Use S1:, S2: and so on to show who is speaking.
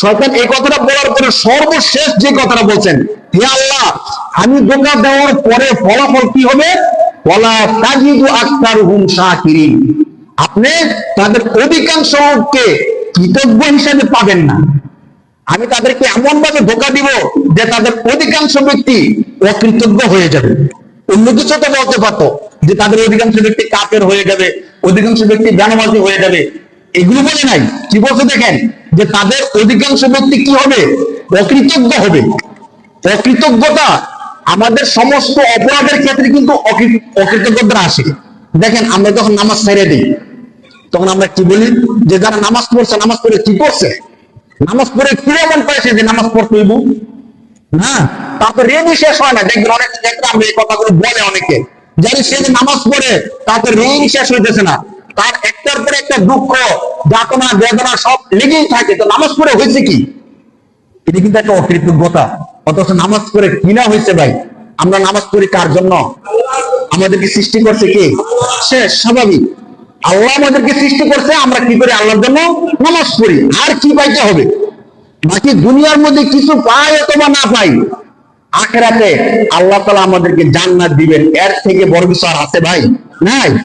S1: শয়তান এই কথাটা বলার পরে সর্বশেষ যে কথাটা বলছেন, হে আল্লাহ, আমি ধোঁকা দেওয়ার পরে ফলাফল কি হবে? ওয়ালা তাজিদু আকতারুহুম শাকিরিন। আপনি তাদের অধিকাংশ লোককে কৃতজ্ঞ হিসেবে পাবেন না। আমি তাদেরকে এমন ভাবে ধোঁকা দিব যে তাদের অধিকাংশ ব্যক্তি অকৃতজ্ঞ হয়ে যাবে। অন্য কিছু তো বলতে পারতো যে তাদের অধিকাংশ ব্যক্তি কাফের হয়ে যাবে, অধিকাংশ ব্যক্তি জানাবাজি হয়ে যাবে, এগুলো বলে নাই। কি বলছে দেখেন, যে তাদের অধিকাংশ ব্যক্তি কি হবে? অকৃতজ্ঞ হবে। অকৃতজ্ঞতা আমাদের সমস্ত অপরাধের ক্ষেত্রে কিন্তু অকৃতজ্ঞতা আসে। দেখেন আমরা যখন নামাজ ছেড়ে দিই তখন আমরা কি বলি? যে যারা নামাজ পড়ছে, নামাজ পড়ে কি করছে? নামাজ পড়ে কি এমন পাইছে যে নামাজ পড়তে হইব? হ্যাঁ, তারপর ঋণই শেষ হয় না। দেখবেন অনেক ক্ষেত্রে আমরা এই কথাগুলো বলে অনেকে, যারা সে যে নামাজ পড়ে তাদের ঋণ শেষ হইতেছে না, তার একটার পরে একটা দুঃখ, যাতনা, বেদনা সব লেগেই থাকে। তো নামাজ পড়ে হয়েছে কি? এটা কিন্তু একটা অকৃতজ্ঞতা। অথচ নামাজ পড়ে কিনা হয়েছে ভাই? আমরা নামাজ পড়ি কার জন্য? আমাদেরকে সৃষ্টি করছে কে? সে স্বাভাবিক আল্লাহ আমাদেরকে সৃষ্টি করছে। আমরা কি করি? আল্লাহর জন্য নামাজ পড়ি। আর কি পাইতে হবে? বাকি দুনিয়ার মধ্যে কিছু পাই অথবা না পাই, আখিরাতে আল্লাহ তাআলা আমাদেরকে জান্নাত দিবেন। এর থেকে বড় কিছু আর আছে ভাই? নাই।